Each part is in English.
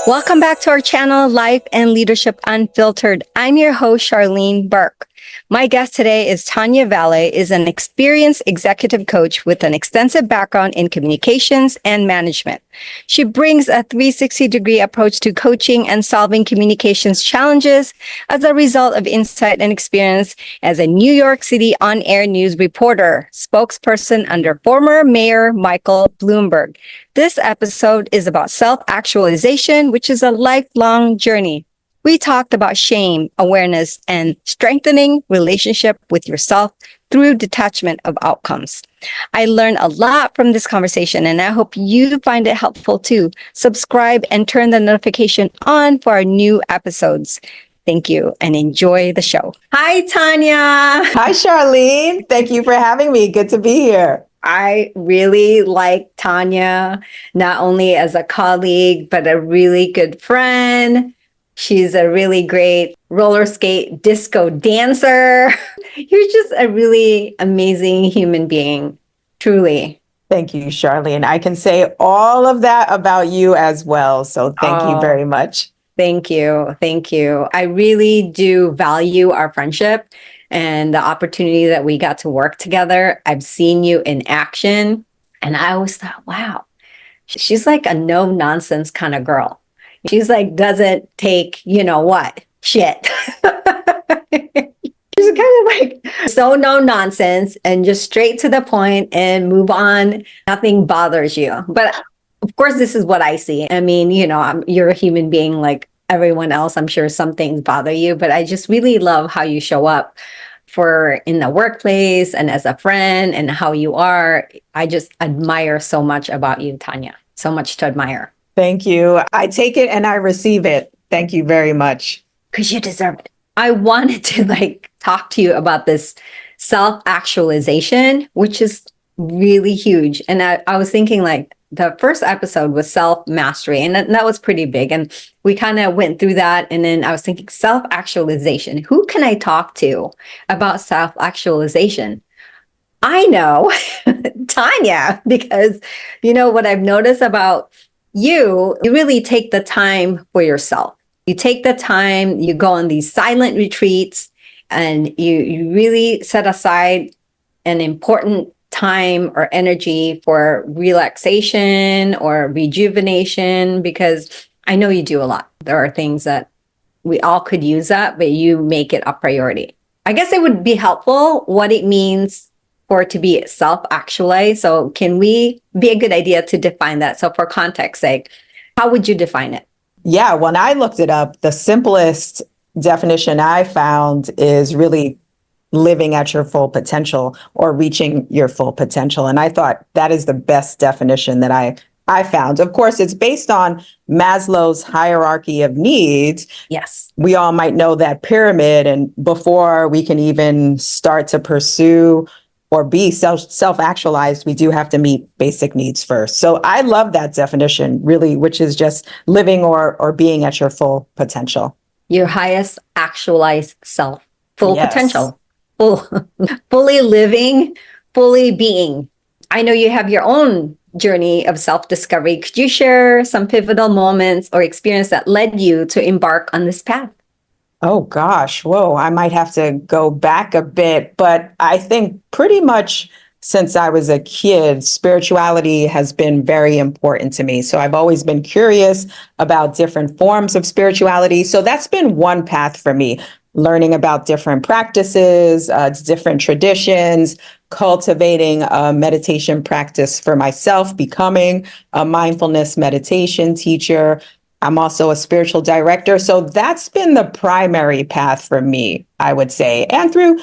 Welcome back to our channel, Life and Leadership Unfiltered. I'm your host, Charlene Birk. My guest today is Tanya Valle, is an experienced executive coach with an extensive background in communications and management. She brings a 360-degree approach to coaching and solving communications challenges as a result of insight and experience as a New York City on-air news reporter, spokesperson under former Mayor Michael Bloomberg. This episode is about self-actualization, which is a lifelong journey. We talked about shame, awareness, and strengthening relationship with yourself through detachment of outcomes. I learned a lot from this conversation, and I hope you find it helpful too. Subscribe and turn the notification on for our new episodes. Thank you and enjoy the show. Hi, Tanya. Hi, Charlene. Thank you for having me. Good to be here. I really like Tanya, not only as a colleague, but a really good friend. She's a really great roller skate disco dancer. You're just a really amazing human being, truly. Thank you, Charlene. I can say all of that about you as well. So thank you very much. Thank you. Thank you. I really do value our friendship and the opportunity that we got to work together. I've seen you in action, and I always thought, wow, she's like a no nonsense kind of girl. She's like, doesn't take, shit. She's kind of like so no nonsense and just straight to the point and move on. Nothing bothers you. But of course, this is what I see. I mean, you're a human being like everyone else. I'm sure some things bother you, but I just really love how you show up for in the workplace and as a friend and how you are. I just admire so much about you, Tanya. So much to admire. Thank you. I take it and I receive it. Thank you very much. Because you deserve it. I wanted to talk to you about this self-actualization, which is really huge. And I was thinking the first episode was self-mastery, and that was pretty big. And we kind of went through that. And then I was thinking self-actualization. Who can I talk to about self-actualization? I know Tanya, because what I've noticed about you really take the time for yourself. You take the time, you go on these silent retreats, and you really set aside an important time or energy for relaxation or rejuvenation, because I know you do a lot. There are things that we all could use that, but you make it a priority. I guess it would be helpful what it means for it to be self-actualized. So can we be a good idea to define that? So for context sake, how would you define it? Yeah, when I looked it up, the simplest definition I found is really living at your full potential or reaching your full potential. And I thought that is the best definition that I found. Of course, it's based on Maslow's hierarchy of needs. Yes. We all might know that pyramid, and before we can even start to pursue or be self-actualized, we do have to meet basic needs first. So I love that definition, really, which is just living or being at your full potential. Your highest actualized self, full Yes. potential, fully living, fully being. I know you have your own journey of self-discovery. Could you share some pivotal moments or experience that led you to embark on this path? Oh gosh, whoa, I might have to go back a bit, but I think pretty much since I was a kid, spirituality has been very important to me. So I've always been curious about different forms of spirituality. So that's been one path for me, learning about different practices, different traditions, cultivating a meditation practice for myself, becoming a mindfulness meditation teacher. I'm also a spiritual director. So that's been the primary path for me, I would say. And through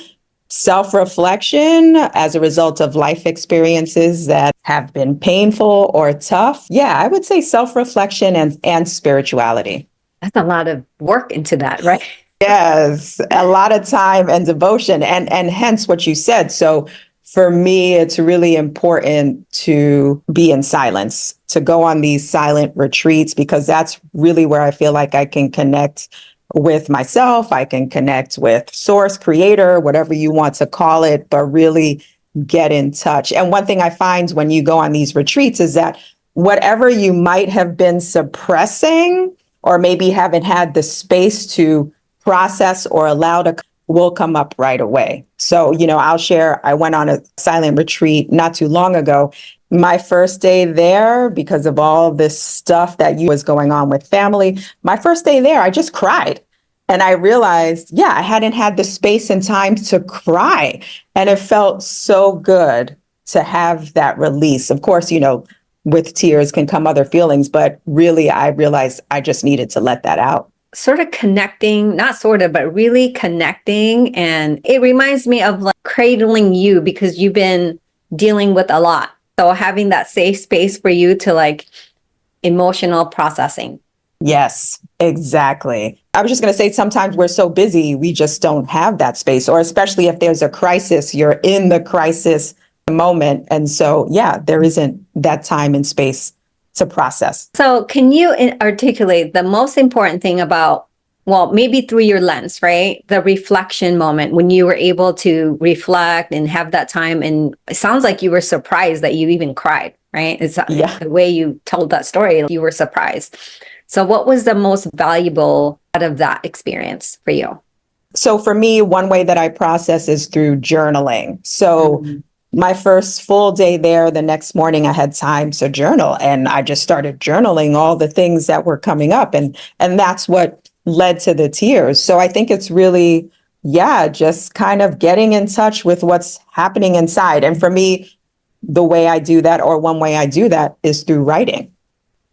self-reflection as a result of life experiences that have been painful or tough. Yeah, I would say self-reflection and spirituality. That's a lot of work into that, right? Yes, a lot of time and devotion, and hence what you said. So for me, it's really important to be in silence, to go on these silent retreats, because that's really where I feel like I can connect with myself. I can connect with source, creator, whatever you want to call it, but really get in touch. And one thing I find when you go on these retreats is that whatever you might have been suppressing or maybe haven't had the space to process or allow to will come up right away. So, I'll share, I went on a silent retreat not too long ago. My first day there, because of all this stuff that was going on with family, my first day there, I just cried. And I realized, yeah, I hadn't had the space and time to cry. And it felt so good to have that release. Of course, with tears can come other feelings, but really, I realized I just needed to let that out. Sort of connecting, not sort of, but really connecting. And it reminds me of like cradling you because you've been dealing with a lot. So having that safe space for you to like emotional processing. Yes, exactly. I was just going to say, sometimes we're so busy, we just don't have that space, or especially if there's a crisis, you're in the crisis moment. And so, yeah, there isn't that time and space to process. So can you articulate the most important thing about, well, maybe through your lens, right? The reflection moment when you were able to reflect and have that time. And it sounds like you were surprised that you even cried, right? It's the way you told that story, you were surprised. So what was the most valuable out of that experience for you? So for me, one way that I process is through journaling. So my first full day there, the next morning I had time to journal, and I just started journaling all the things that were coming up. And that's what led to the tears. So I think it's really, just kind of getting in touch with what's happening inside. And for me, the way I do that, or one way I do that, is through writing.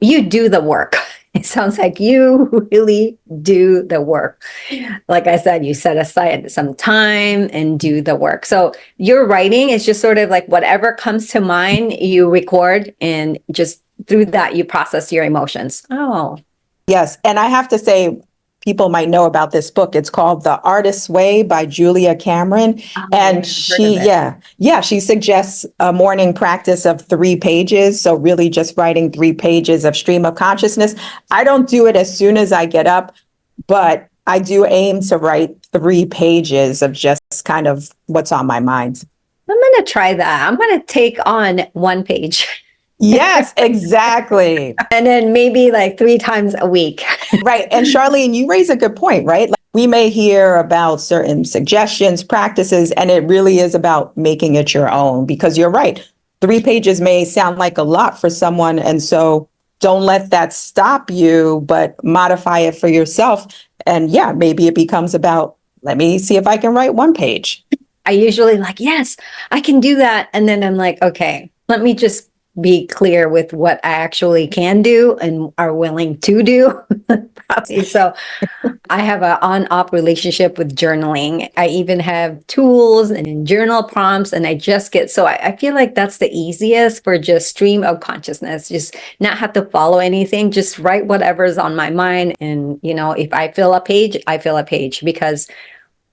You do the work. It sounds like you really do the work. Like I said, you set aside some time and do the work. So your writing is just sort of like whatever comes to mind, you record, and just through that, you process your emotions. Oh, yes. And I have to say, people might know about this book. It's called The Artist's Way by Julia Cameron. And she suggests a morning practice of 3 pages. So really just writing 3 pages of stream of consciousness. I don't do it as soon as I get up, but I do aim to write 3 pages of just kind of what's on my mind. I'm going to try that. I'm going to take on 1 page. Yes, exactly. And then maybe like 3 times a week. Right. And Charlene, you raise a good point, right? Like, we may hear about certain suggestions, practices, and it really is about making it your own, because you're right. 3 pages may sound like a lot for someone. And so don't let that stop you, but modify it for yourself. And maybe it becomes about, let me see if I can write 1 page. I usually like, yes, I can do that. And then I'm like, okay, let me just be clear with what I actually can do and are willing to do. So I have an on-off relationship with journaling. I even have tools and journal prompts, and I just get, so I feel like that's the easiest for just stream of consciousness, just not have to follow anything, just write whatever's on my mind. And, if I fill a page, I fill a page, because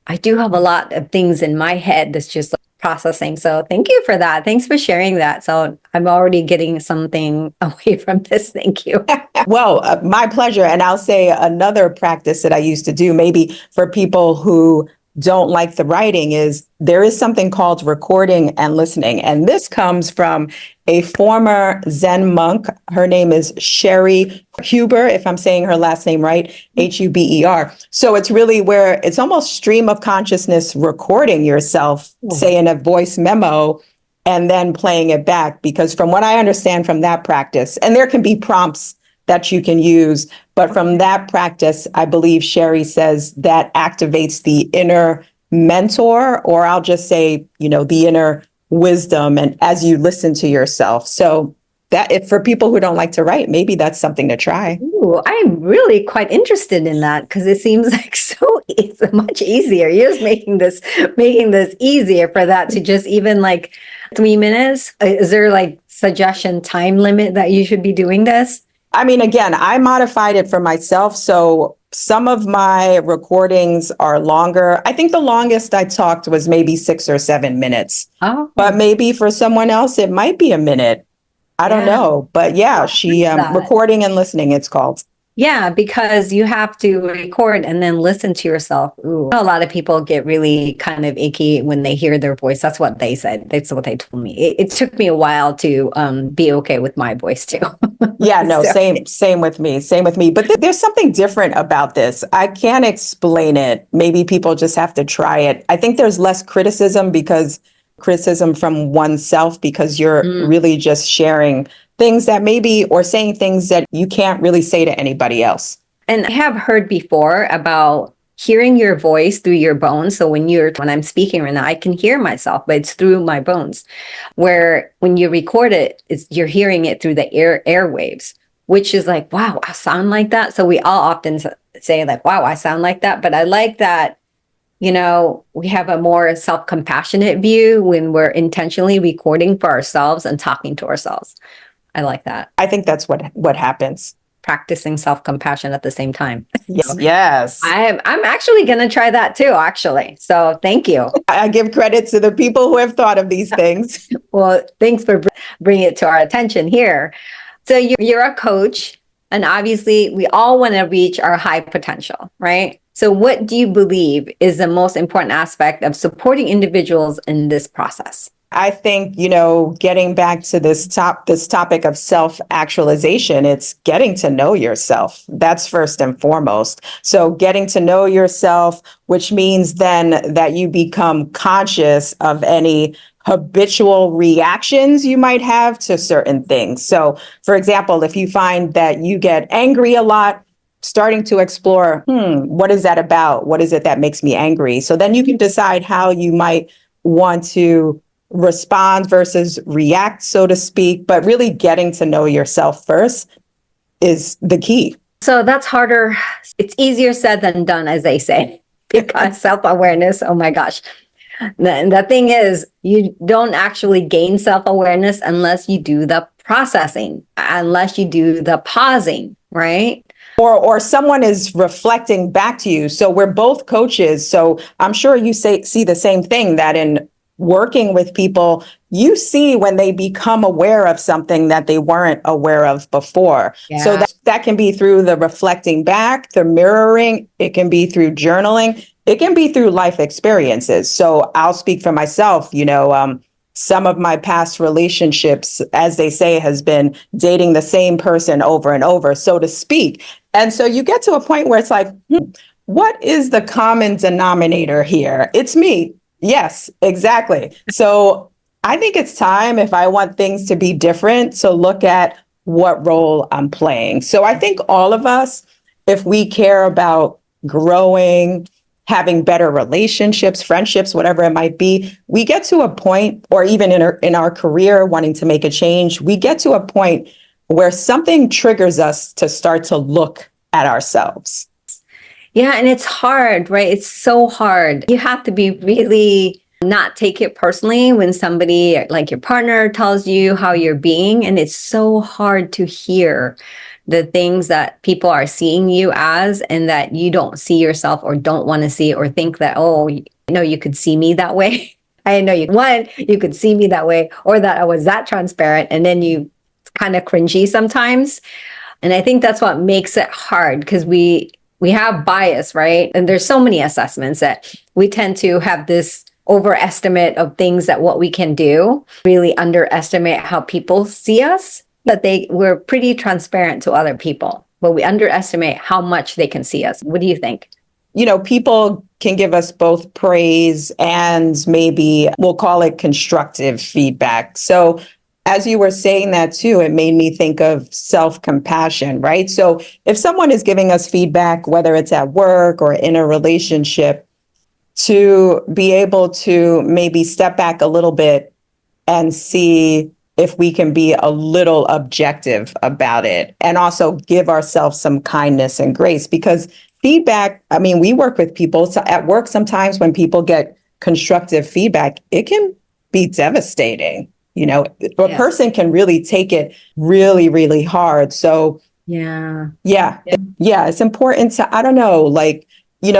I do have a lot of things in my head that's just processing. So thank you for that. Thanks for sharing that. So I'm already getting something away from this. Thank you. Well, my pleasure. And I'll say another practice that I used to do, maybe for people who don't like the writing, is there is something called recording and listening. And this comes from a former Zen monk. Her name is Sherry Huber, if I'm saying her last name right, Huber. So it's really where it's almost stream of consciousness, recording yourself, say in a voice memo, and then playing it back. Because from what I understand from that practice, and there can be prompts that you can use, but from that practice, I believe Sherry says that activates the inner mentor, or I'll just say, the inner wisdom, and as you listen to yourself. So that, if for people who don't like to write, maybe that's something to try. Ooh, I'm really quite interested in that, because it seems like it's much easier. You're just making this easier for that to just even like 3 minutes. Is there like suggestion time limit that you should be doing this? I mean, again, I modified it for myself. So some of my recordings are longer. I think the longest I talked was maybe 6 or 7 minutes. Oh, but maybe for someone else, it might be a minute. I don't know. But she recording and listening, it's called. Yeah, because you have to record and then listen to yourself. Ooh. A lot of people get really kind of icky when they hear their voice. That's what they said. That's what they told me. It took me a while to be okay with my voice too. Yeah, no, So, same with me. Same with me. But there's something different about this. I can't explain it. Maybe people just have to try it. I think there's less criticism from oneself because you're mm. really just sharing things that maybe or saying things that you can't really say to anybody else. And I have heard before about hearing your voice through your bones. So when I'm speaking right now, I can hear myself, but it's through my bones. Where when you record it, you're hearing it through the airwaves, which is like, wow, I sound like that. So we all often say like, wow, I sound like that. But I like that, we have a more self-compassionate view when we're intentionally recording for ourselves and talking to ourselves. I like that. I think that's what happens. Practicing self-compassion at the same time. Yes, yes. I'm actually going to try that too, actually. So thank you. I give credit to the people who have thought of these things. Well, thanks for bringing it to our attention here. So you're a coach, and obviously we all want to reach our high potential, right? So what do you believe is the most important aspect of supporting individuals in this process? I think, getting back to this topic of self-actualization, it's getting to know yourself. That's first and foremost. So getting to know yourself, which means then that you become conscious of any habitual reactions you might have to certain things. So, for example, if you find that you get angry a lot, starting to explore, what is that about? What is it that makes me angry? So then you can decide how you might want to respond versus react, so to speak, but really getting to know yourself first is the key. So that's harder. It's easier said than done, as they say, because self-awareness, oh my gosh. The thing is, you don't actually gain self-awareness unless you do the processing, unless you do the pausing, right? Or someone is reflecting back to you. So we're both coaches. So I'm sure you see the same thing, that in working with people, you see when they become aware of something that they weren't aware of before. Yeah. So that can be through the reflecting back, the mirroring. It can be through journaling. It can be through life experiences. So I'll speak for myself. Some of my past relationships, as they say, has been dating the same person over and over, so to speak. And so you get to a point where it's like, what is the common denominator here? It's me. Yes, exactly. So I think it's time, if I want things to be different, to look at what role I'm playing. So I think all of us, if we care about growing, having better relationships, friendships, whatever it might be, we get to a point, or even in our career, wanting to make a change, we get to a point where something triggers us to start to look at ourselves. Yeah, and it's hard, right? It's so hard. You have to be really not take it personally when somebody like your partner tells you how you're being. And it's so hard to hear the things that people are seeing you as, and that you don't see yourself or don't want to see, or think that, oh, you could see me that way. I know you could see me that way, or that I was that transparent. And then you kind of cringy sometimes. And I think that's what makes it hard, because we have bias, right? And there's so many assessments that we tend to have this overestimate of things, that what we can do, really underestimate how people see us, that we're pretty transparent to other people, but we underestimate how much they can see us. What do you think? People can give us both praise and maybe we'll call it constructive feedback. So as you were saying that too, it made me think of self-compassion, right? So if someone is giving us feedback, whether it's at work or in a relationship, to be able to maybe step back a little bit and see if we can be a little objective about it, and also give ourselves some kindness and grace, because feedback, we work with people at work. Sometimes when people get constructive feedback, it can be devastating. A person can really take it really, really hard. So yeah, it's important to, I don't know,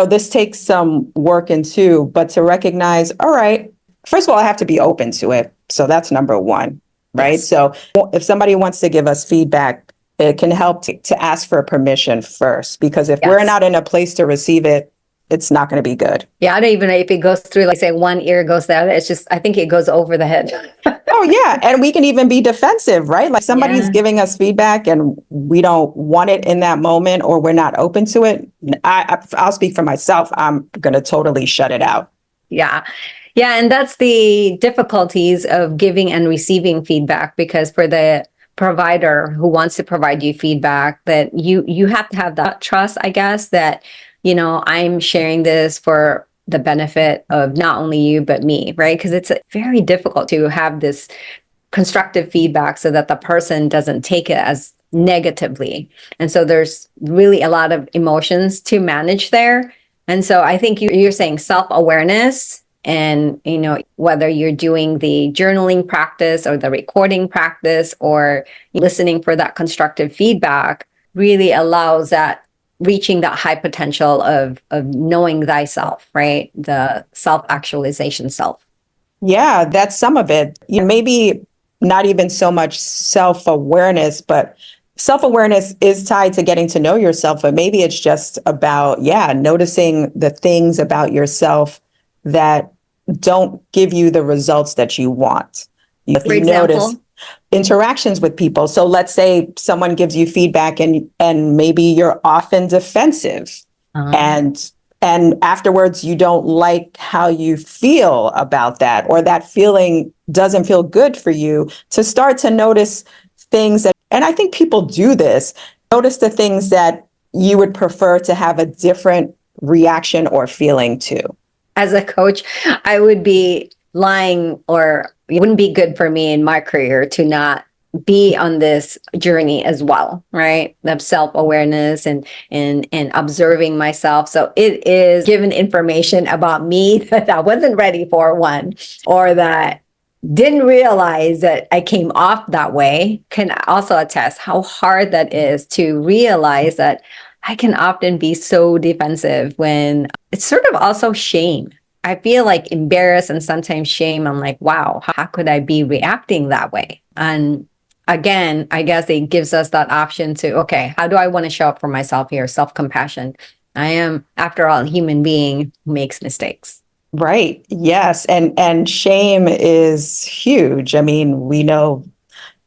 this takes some work into, but to recognize, all right, first of all, I have to be open to it. So that's number one, right? Yes. So if somebody wants to give us feedback, it can help to ask for permission first, because if we're Yes. not in a place to receive it, it's not going to be good. Yeah, I don't even know if it goes through, like say one ear goes the other. It's just, I think it goes over the head. Oh, yeah. And we can even be defensive, right? Like somebody's Yeah. giving us feedback and we don't want it in that moment, or we're not open to it. I'll speak for myself. I'm going to totally shut it out. Yeah. Yeah. And that's the difficulties of giving and receiving feedback, because for the provider who wants to provide you feedback, that you have to have that trust, I guess, that, I'm sharing this for the benefit of not only you, but me, right? Because it's very difficult to have this constructive feedback so that the person doesn't take it as negatively. And so there's really a lot of emotions to manage there. And so I think you're saying self-awareness, and whether you're doing the journaling practice or the recording practice or listening for that constructive feedback really allows that reaching that high potential of knowing thyself, right? The self-actualization self. Yeah, that's some of it. Maybe not even so much self-awareness, but self-awareness is tied to getting to know yourself. But maybe it's just about, noticing the things about yourself that don't give you the results that you want. If For you notice example, interactions with people. So let's say someone gives you feedback and maybe you're often defensive, and afterwards you don't like how you feel about that, or that feeling doesn't feel good for you, to start to notice things that, and I think people do this, notice the things that you would prefer to have a different reaction or feeling to. as a coach, I would be lying, or it wouldn't be good for me in my career to not be on this journey as well, right? Of self-awareness and observing myself. So it is given information about me that I wasn't ready for, one, or that didn't realize that I came off that way. Can also attest how hard that is to realize that I can often be so defensive when it's sort of also shame. I feel like embarrassed and sometimes shame. I'm like, wow, how could I be reacting that way? And again, I guess it gives us that option to, okay, how do I want to show up for myself here? Self-compassion. I am, after all, a human being who makes mistakes. Right. Yes. And shame is huge. I mean, we know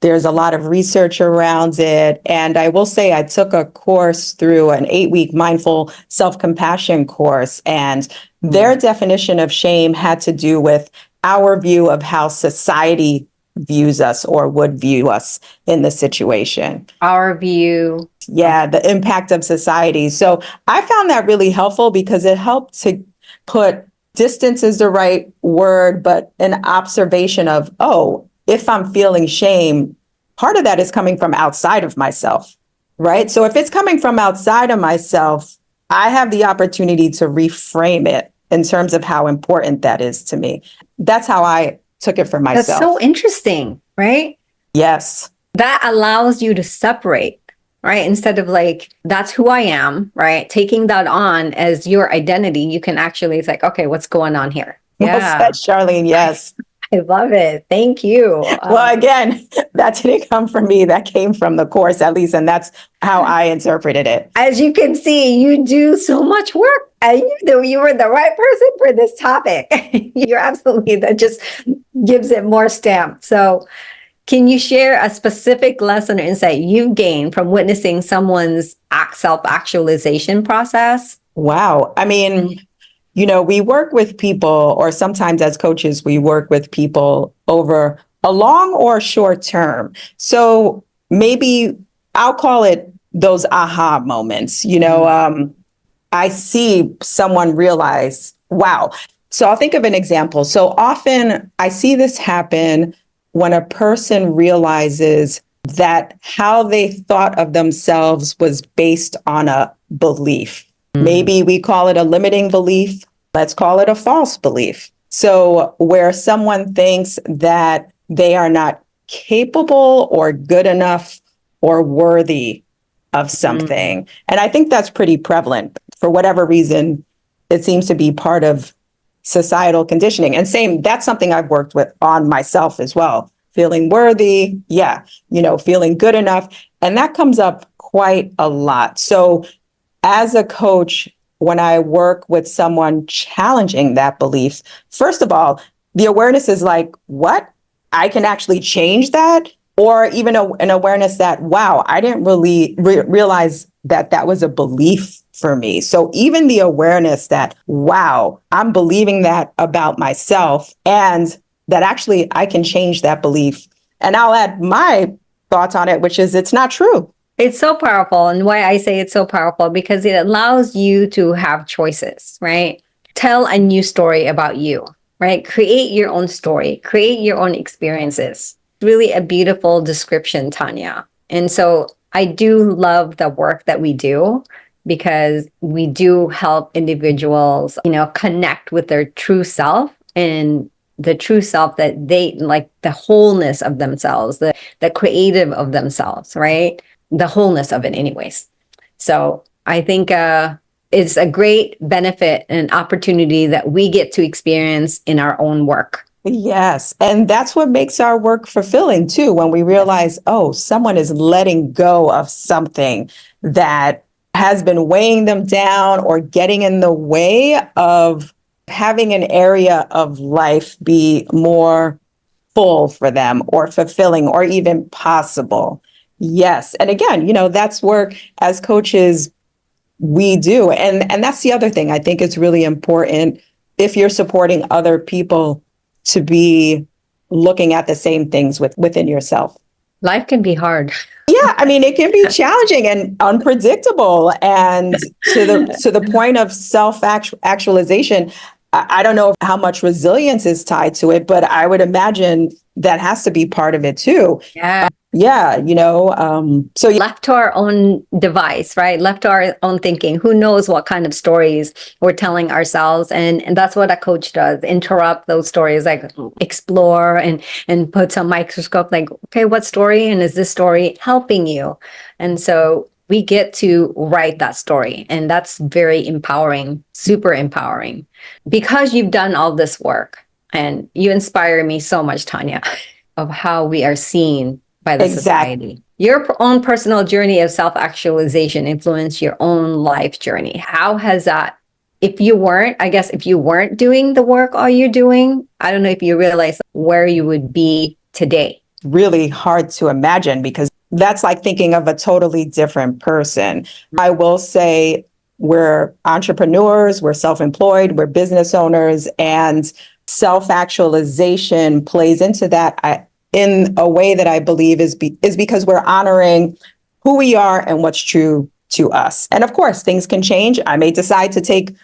there's a lot of research around it. And I will say I took a course through an 8-week mindful self-compassion course, and their definition of shame had to do with our view of how society views us or would view us in the situation. Our view. Yeah, the impact of society. So I found that really helpful because it helped to put, distance is the right word, but an observation of, oh, if I'm feeling shame, part of that is coming from outside of myself, right? So if it's coming from outside of myself, I have the opportunity to reframe it in terms of how important that is to me. That's how I took it for myself. That's so interesting, right? Yes. That allows you to separate, right? Instead of like, that's who I am, right? Taking that on as your identity, you can actually, it's like, okay, what's going on here? Well said, Charlene. Yes. I love it. Thank you. Well, again, that didn't come from me. That came from the course, at least. And that's how I interpreted it. As you can see, you do so much work. And you knew you were the right person for this topic. You're absolutely, that just gives it more stamp. So can you share a specific lesson or insight you've gained from witnessing someone's self-actualization process? Wow. I mean, we work with people, or sometimes as coaches, we work with people over a long or short term. So maybe I'll call it those aha moments. I see someone realize, wow. So I'll think of an example. So often I see this happen when a person realizes that how they thought of themselves was based on a belief. Maybe we call it a limiting belief. Let's call it a false belief. So where someone thinks that they are not capable or good enough or worthy of something. And I think that's pretty prevalent. For whatever reason, it seems to be part of societal conditioning. And same, that's something I've worked with on myself as well. Feeling worthy, feeling good enough. And that comes up quite a lot. So as a coach, when I work with someone challenging that belief, first of all, the awareness is like, what? I can actually change that? Or even an awareness that, wow, I didn't really realize that that was a belief for me. So even the awareness that, wow, I'm believing that about myself and that actually I can change that belief. And I'll add my thoughts on it, which is it's not true. It's so powerful. And why I say it's so powerful, because it allows you to have choices, right? Tell a new story about you, right? Create your own story, create your own experiences. Really a beautiful description, Tanya. And so I do love the work that we do, because we do help individuals, connect with their true self, and the true self that they like, the wholeness of themselves, the creative of themselves, right? The wholeness of it anyways. So I think it's a great benefit and opportunity that we get to experience in our own work. Yes. And that's what makes our work fulfilling too, when we realize, oh, someone is letting go of something that has been weighing them down or getting in the way of having an area of life be more full for them or fulfilling or even possible. Yes. And again, that's work as coaches we do. And that's the other thing I think it's really important if you're supporting other people to be looking at the same things within yourself. Life can be hard. Yeah, I mean, it can be challenging and unpredictable. And to the point of self-actualization, I don't know how much resilience is tied to it, but I would imagine that has to be part of it too. Yeah. Yeah, so Left to our own device, right? Left to our own thinking. Who knows what kind of stories we're telling ourselves? And that's what a coach does. Interrupt those stories, like explore and put some microscope, like, okay, what story? And is this story helping you? And so we get to write that story. And that's very empowering, super empowering. Because you've done all this work, and you inspire me so much, Tanya, of how we are seen by the society. Your own personal journey of self-actualization influenced your own life journey. How has that, if you weren't doing the work all you're doing, I don't know if you realize where you would be today. Really hard to imagine, because that's like thinking of a totally different person. I will say we're entrepreneurs, we're self-employed, we're business owners, and self-actualization plays into that in a way that I believe is because we're honoring who we are and what's true to us. And of course, things can change. I may decide to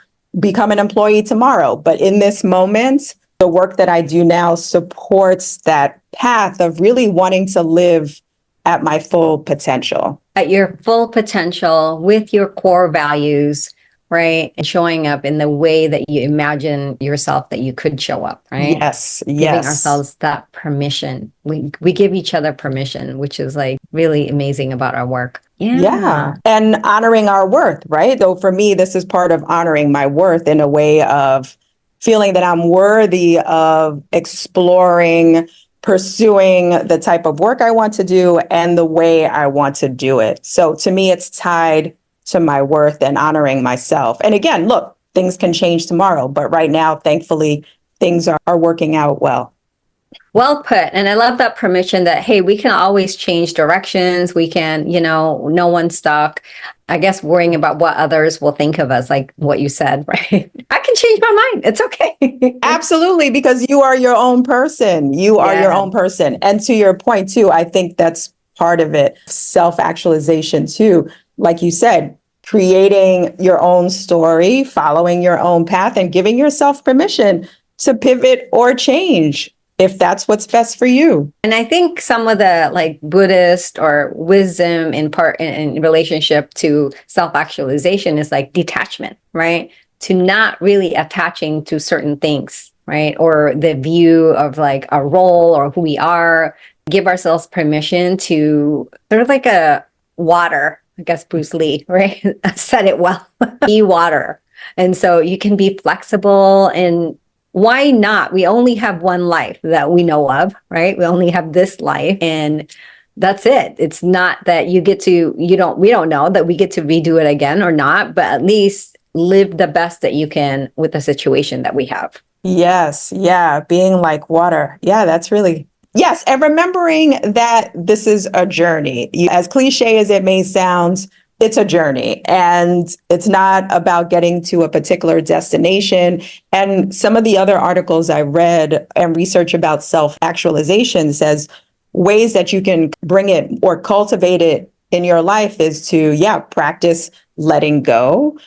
become an employee tomorrow, but in this moment, the work that I do now supports that path of really wanting to live at my full potential. At your full potential with your core values, right? And showing up in the way that you imagine yourself that you could show up, right? Yes, yes. Giving ourselves that permission. We give each other permission, which is like really amazing about our work. Yeah. And honoring our worth, right? Though for me, this is part of honoring my worth in a way of feeling that I'm worthy of exploring, pursuing the type of work I want to do and the way I want to do it. So to me, it's tied to my worth and honoring myself. And again, look, things can change tomorrow, but right now, thankfully, things are working out well. Well put. And I love that permission that, hey, we can always change directions. We can, no one's stuck. I guess worrying about what others will think of us, like what you said, right? I can change my mind. It's okay. Absolutely, because you are your own person. You are your own person. And to your point, too, I think that's part of it. Self-actualization, too. Like you said, creating your own story, following your own path, and giving yourself permission to pivot or change if that's what's best for you. And I think some of the like Buddhist or wisdom in relationship to self-actualization is like detachment, right? To not really attaching to certain things, right? Or the view of like a role or who we are. Give ourselves permission to sort of like a water, I guess Bruce Lee, right? Said it well. Be water. And so you can be flexible, and why not? We only have one life that we know of, right? We only have this life, and that's it. It's not that we don't know that we get to redo it again or not, but at least live the best that you can with the situation that we have. Yes. Yeah. Being like water. Yeah. That's really, yes. And remembering that this is a journey. As cliche as it may sound, it's a journey, and it's not about getting to a particular destination. And some of the other articles I read and research about self-actualization says ways that you can bring it or cultivate it in your life is to, practice letting go,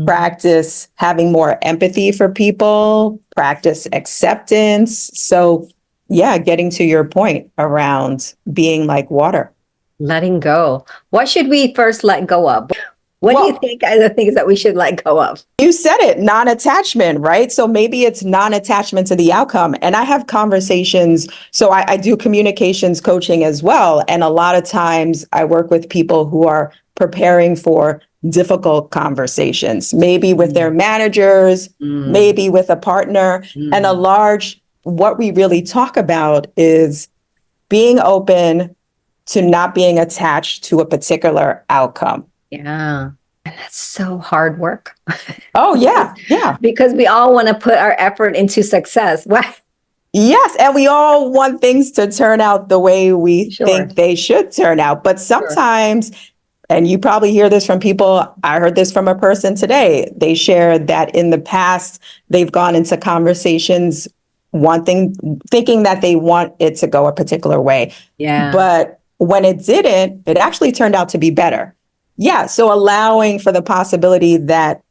practice having more empathy for people, practice acceptance. So, getting to your point around being like water. Letting go. What should we first let go of? What do you think are the things that we should let go of? You said it, non-attachment, right? So maybe it's non-attachment to the outcome. And I have conversations. So I do communications coaching as well. And a lot of times I work with people who are preparing for difficult conversations, maybe with their managers, maybe with a partner. And what we really talk about is being open to not being attached to a particular outcome. Yeah. And that's so hard work. Oh, yeah. Yeah. Because we all want to put our effort into success. Yes. And we all want things to turn out the way we think they should turn out. But sometimes, and you probably hear this from people, I heard this from a person today. They shared that in the past, they've gone into conversations thinking that they want it to go a particular way. Yeah. But when it didn't, it actually turned out to be better. Yeah. So allowing for the possibility that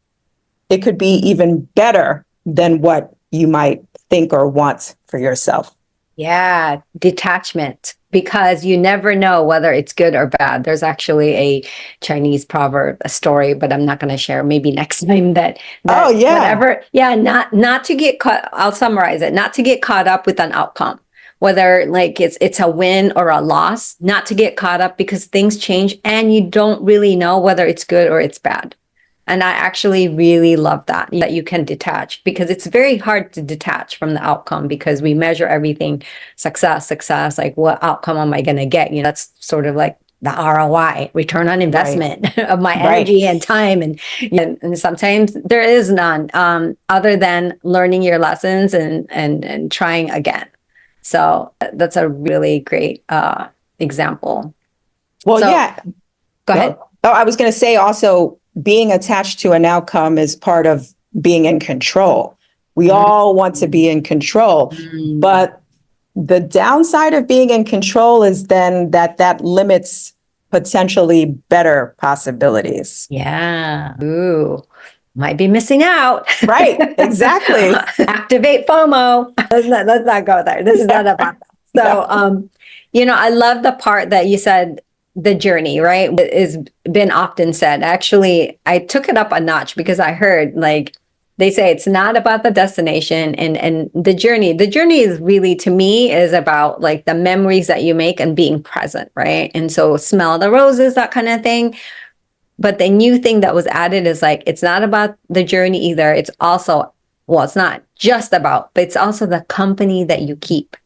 it could be even better than what you might think or want for yourself. Yeah. Detachment, because you never know whether it's good or bad. There's actually a Chinese proverb, a story, but I'm not going to share, maybe next time that whatever. Yeah. Not to get caught. I'll summarize it. Not to get caught up with an outcome, whether like it's a win or a loss, not to get caught up, because things change and you don't really know whether it's good or it's bad. And I actually really love that you can detach, because it's very hard to detach from the outcome, because we measure everything success, like what outcome am I going to get? That's sort of like the ROI, return on investment of my energy and time. And sometimes there is none other than learning your lessons and trying again. So that's a really great example. Well, Go ahead. Oh, I was going to say also, being attached to an outcome is part of being in control. We all want to be in control, but the downside of being in control is then that limits potentially better possibilities. Yeah. Ooh. Might be missing out. Right, exactly. Activate FOMO. Let's not go there. This is not about that. So, I love the part that you said, the journey, right? Is been often said. Actually, I took it up a notch, because I heard they say it's not about the destination and the journey. The journey is really, to me, is about like the memories that you make and being present, right? And so smell the roses, that kind of thing. But the new thing that was added is it's not about the journey either. It's also, it's not just about, but it's also the company that you keep,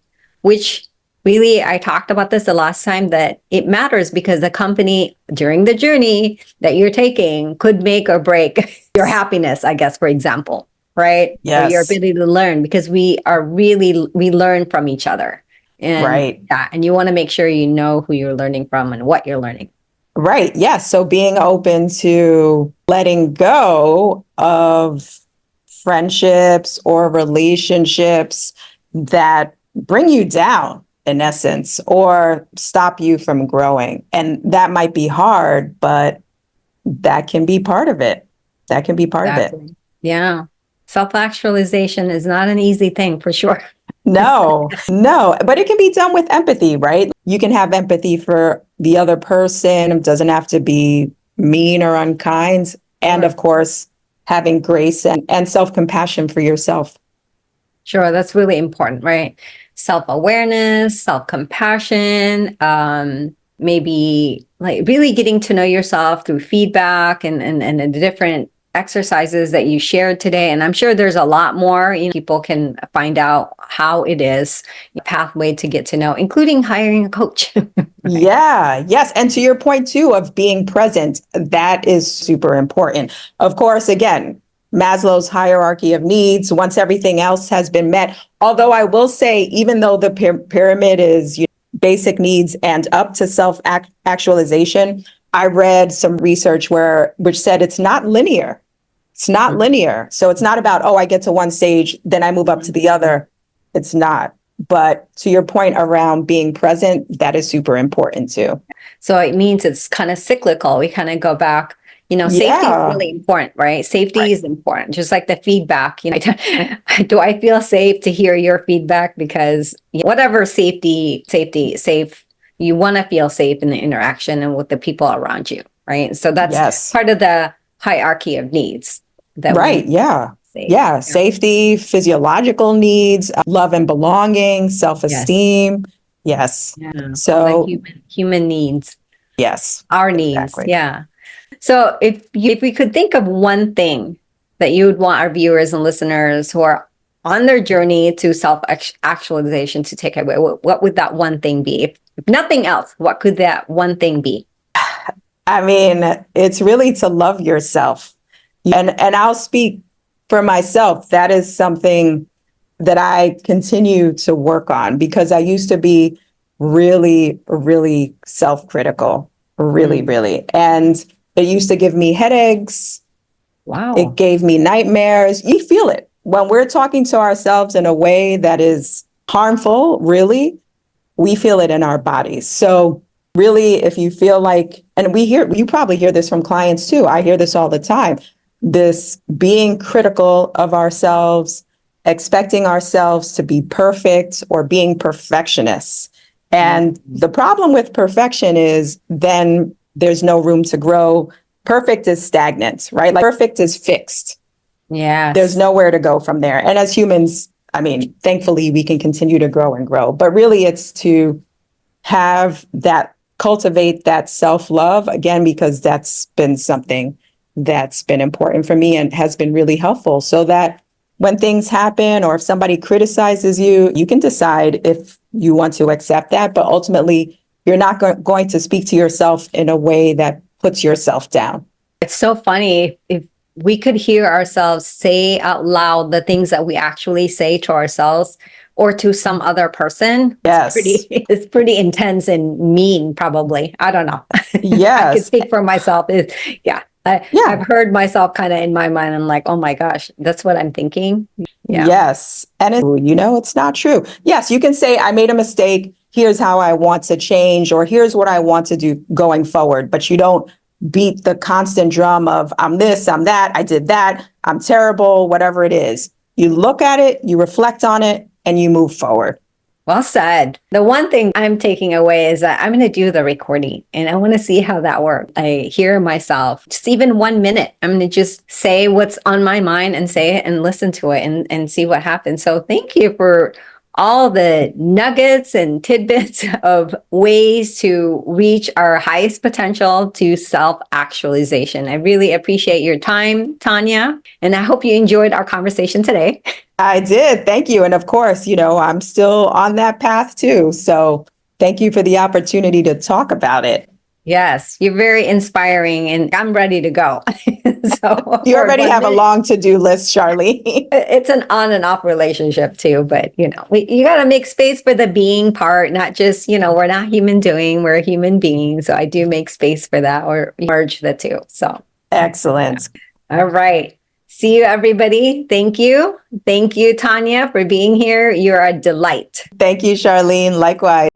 which really, I talked about this the last time, that it matters, because the company during the journey that you're taking could make or break your happiness, I guess, for example, right? Yes. Or your ability to learn, because we learn from each other. And and you want to make sure you know who you're learning from and what you're learning. Right. Yes. So being open to letting go of friendships or relationships that bring you down, in essence, or stop you from growing. And that might be hard, but that can be part of it. That can be part of it. Yeah. Self-actualization is not an easy thing, for sure. No, but it can be done with empathy, right? You can have empathy for the other person. It doesn't have to be mean or unkind. And of course, having grace and self-compassion for yourself. Sure. That's really important, right? Self-awareness, self-compassion, maybe like really getting to know yourself through feedback and the different exercises that you shared today. And I'm sure there's a lot more, people can find out how it is, a pathway to get to know, including hiring a coach. Right? Yeah, yes. And to your point too of being present, that is super important. Of course, again, Maslow's hierarchy of needs, once everything else has been met. Although I will say, even though the pyramid is basic needs and up to self-actualization, I read some research which said it's not linear. It's not linear. So it's not about, oh, I get to one stage, then I move up to the other. It's not. But to your point around being present, that is super important too. So it means it's kind of cyclical. We kind of go back. Safety is Yeah, really important, right? Safety right. is important, just like the feedback. Do I feel safe to hear your feedback? Because whatever safe, you want to feel safe in the interaction and with the people around you, right? So that's Yes. part of the hierarchy of needs that Right. we Yeah. say. Yeah. Safety, physiological needs, love and belonging, Yes. self-esteem. Yes. Yeah. All the So, human needs, yes, our needs. exactly. Yeah. So if we could think of one thing that you would want our viewers and listeners who are on their journey to self-actualization to take away, what would that one thing be? If nothing else, what could that one thing be? I mean, it's really to love yourself. And I'll speak for myself. That is something that I continue to work on because I used to be really, really self-critical, really, Mm, really. And it used to give me headaches. It wow. gave me nightmares. You feel it when we're talking to ourselves in a way that is harmful, really, we feel it in our bodies. So really, if you feel like, and you probably hear this from clients too. I hear this all the time, this being critical of ourselves, expecting ourselves to be perfect or being perfectionists. And the problem with perfection is then there's no room to grow. Perfect is stagnant, right? Like perfect is fixed. There's Yes. nowhere to go from there. And as humans, I mean, thankfully we can continue to grow and grow, but really it's to cultivate that self-love again, because that's been something that's been important for me and has been really helpful so that when things happen or if somebody criticizes you, you can decide if you want to accept that, but ultimately you're not going to speak to yourself in a way that puts yourself down. It's so funny if we could hear ourselves say out loud the things that we actually say to ourselves or to some other person. Yes. It's pretty intense and mean, probably. I don't know. I could Yes. speak for myself. Yeah. I've Yeah. heard myself kind of in my mind. I'm like, oh my gosh, that's what I'm thinking. Yeah. Yes. And it's not true. Yes, you can say, I made a mistake. Here's how I want to change, or here's what I want to do going forward. But you don't beat the constant drum of, I'm this, I'm that, I did that, I'm terrible, whatever it is. You look at it, you reflect on it, and you move forward. Well said. The one thing I'm taking away is that I'm going to do the recording and I want to see how that works. I hear myself, just even 1 minute. I'm going to just say what's on my mind and say it and listen to it and see what happens. So thank you for all the nuggets and tidbits of ways to reach our highest potential to self-actualization. I really appreciate your time, Tanya, and I hope you enjoyed our conversation today. I did. Thank you. And of course, I'm still on that path too. So thank you for the opportunity to talk about it. Yes, you're very inspiring and I'm ready to go. So You for already one have a minute, long to-do list, Charlene. it's an on and off relationship too, but you got to make space for the being part, not just, we're not human doing, we're human beings. So I do make space for that or merge the two. So, yeah. Excellent. All right. See you, everybody. Thank you. Thank you, Tanya, for being here. You're a delight. Thank you, Charlene. Likewise.